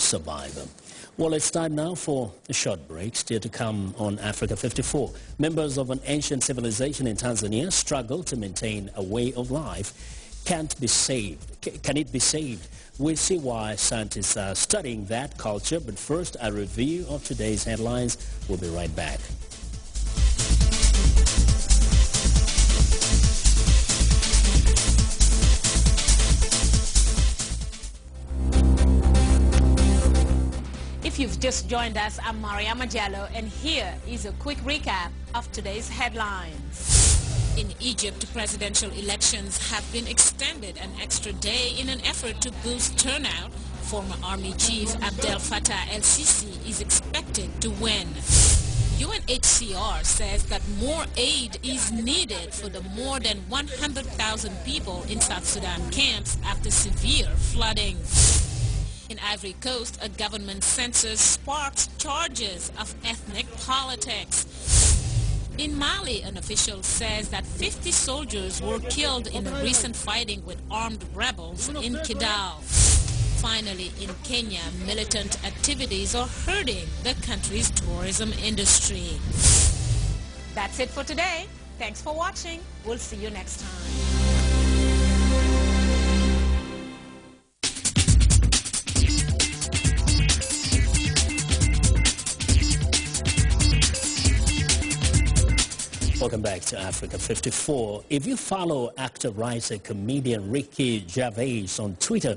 survive. Well, it's time now for a short break. Still to come on Africa 54. Members of an ancient civilization in Tanzania struggle to maintain a way of life. Can it be saved? We'll see why scientists are studying that culture. But first, a review of today's headlines. We'll be right back. If you've just joined us, I'm Mariama Jallo, and here is a quick recap of today's headlines. In Egypt, presidential elections have been extended an extra day in an effort to boost turnout. Former army chief Abdel Fattah el-Sisi is expected to win. UNHCR says that more aid is needed for the more than 100,000 people in South Sudan camps after severe flooding. In Ivory Coast, a government census sparks charges of ethnic politics. In Mali, an official says that 50 soldiers were killed in a recent fighting with armed rebels in Kidal. Finally, in Kenya, militant activities are hurting the country's tourism industry. That's it for today. Thanks for watching. We'll see you next time. Welcome back to Africa 54. If you follow actor, writer, comedian Ricky Gervais on Twitter,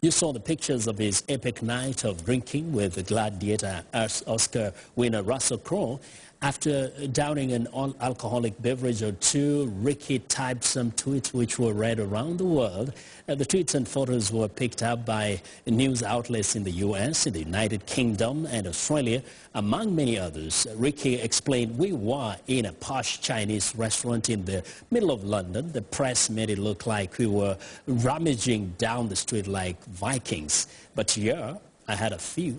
you saw the pictures of his epic night of drinking with the Gladiator Oscar winner Russell Crowe. After downing an alcoholic beverage or two, Ricky typed some tweets which were read around the world. The tweets and photos were picked up by news outlets in the U.S., in the United Kingdom and Australia, among many others. Ricky explained, "We were in a posh Chinese restaurant in the middle of London. The press made it look like we were rummaging down the street like Vikings. But yeah, I had a few."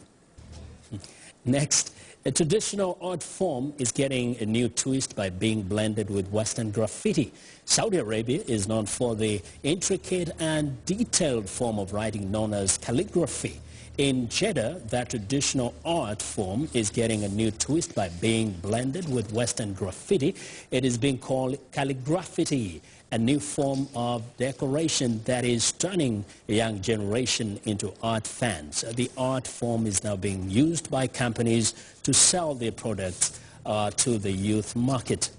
Next. A traditional art form is getting a new twist by being blended with Western graffiti. Saudi Arabia is known for the intricate and detailed form of writing known as calligraphy. In Jeddah, that traditional art form is getting a new twist by being blended with Western graffiti. It is being called calligraphity, a new form of decoration that is turning a young generation into art fans. The art form is now being used by companies to sell their products to the youth market.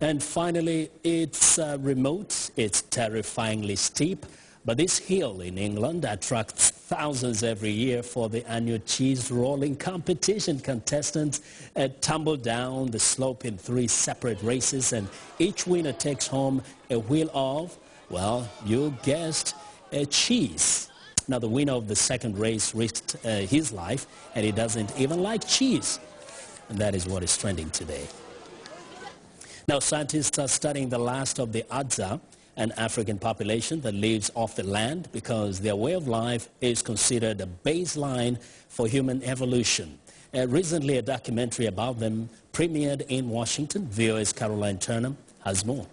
And finally, it's remote, it's terrifyingly steep, but this hill in England attracts thousands every year for the annual cheese rolling competition. Contestants tumble down the slope in 3 separate races, and each winner takes home a wheel of, well, you guessed, a cheese. Now, the winner of the second race risked his life, and he doesn't even like cheese. And that is what is trending today. Now, scientists are studying the last of the Hadza, an African population that lives off the land because their way of life is considered a baseline for human evolution. Recently, a documentary about them premiered in Washington. VOA's Caroline Turner has more.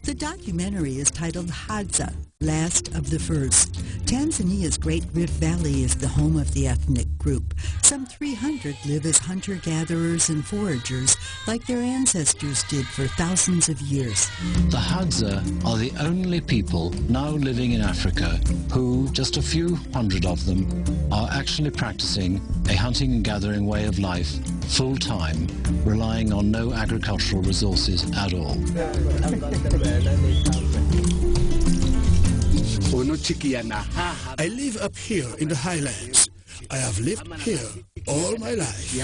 The documentary is titled Hadza, Last of the First. Tanzania's Great Rift Valley is the home of the ethnic group. Some 300 live as hunter-gatherers and foragers like their ancestors did for thousands of years. The Hadza are the only people now living in Africa who, just a few hundred of them, are actually practicing a hunting and gathering way of life full-time, relying on no agricultural resources at all. I live up here in the highlands. I have lived here all my life.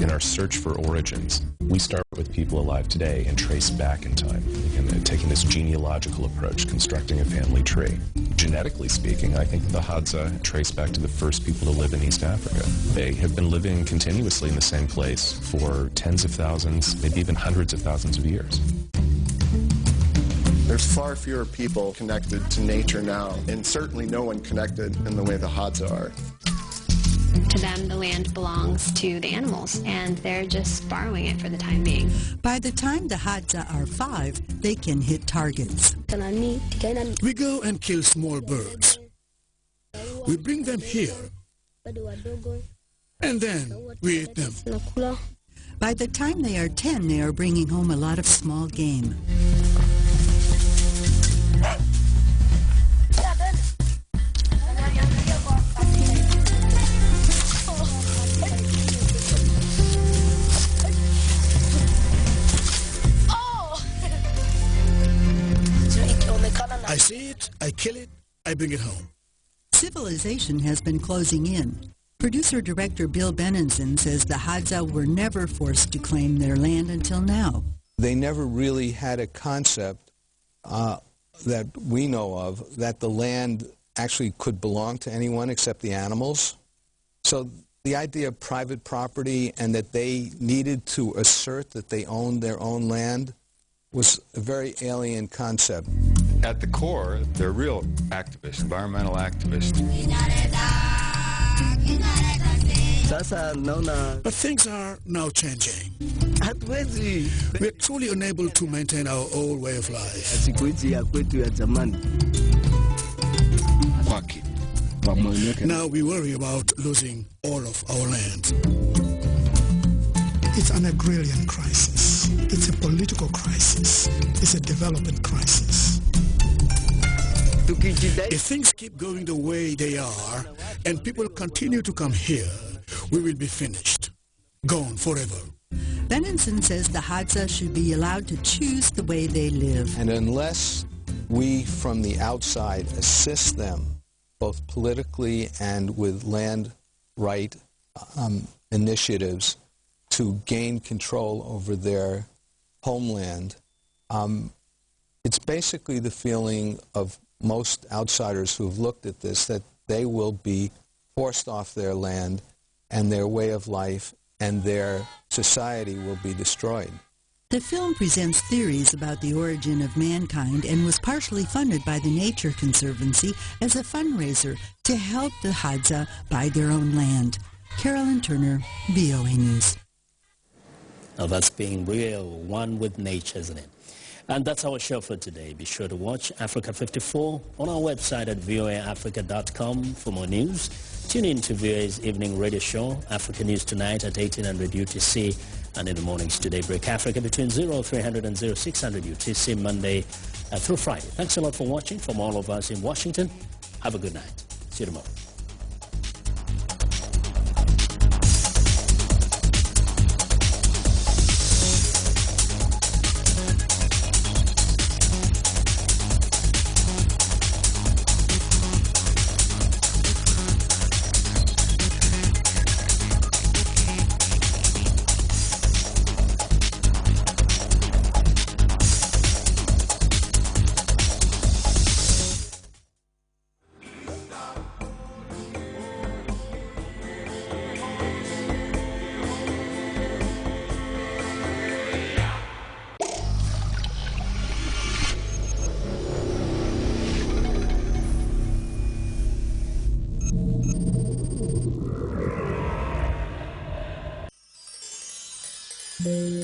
In our search for origins, we start with people alive today and trace back in time, and taking this genealogical approach, constructing a family tree. Genetically speaking, I think the Hadza trace back to the first people to live in East Africa. They have been living continuously in the same place for tens of thousands, maybe even hundreds of thousands of years. There's far fewer people connected to nature now, and certainly no one connected in the way the Hadza are. To them, the land belongs to the animals, and they're just borrowing it for the time being. By the time the Hadza are 5, they can hit targets. We go and kill small birds. We bring them here, and then we eat them. By the time they are 10, they are bringing home a lot of small game. I see it, I kill it, I bring it home. Civilization has been closing in. Producer-director Bill Benenson says the Hadza were never forced to claim their land until now. They never really had a concept that we know of that the land actually could belong to anyone except the animals. So the idea of private property and that they needed to assert that they owned their own land was a very alien concept. At the core, they're real activists, environmental activists. But things are now changing. We're truly unable to maintain our old way of life. Now we worry about losing all of our land. It's an agrarian crisis. It's a political crisis. It's a development crisis. If things keep going the way they are, and people continue to come here, we will be finished. Gone forever. Benenson says the Hadza should be allowed to choose the way they live. And unless we from the outside assist them, both politically and with land right initiatives, to gain control over their homeland, it's basically the feeling of most outsiders who have looked at this that they will be forced off their land and their way of life and their society will be destroyed. The film presents theories about the origin of mankind and was partially funded by the Nature Conservancy as a fundraiser to help the Hadza buy their own land. Carolyn Turner, VOA News. Now that's being real, one with nature, isn't it? And that's our show for today. Be sure to watch Africa 54 on our website at voaafrica.com for more news. Tune in to VOA's evening radio show, Africa News Tonight at 1800 UTC, and in the mornings to Daybreak Africa between 0300 and 0600 UTC, Monday through Friday. Thanks a lot for watching. From all of us in Washington, have a good night. See you tomorrow. Bye.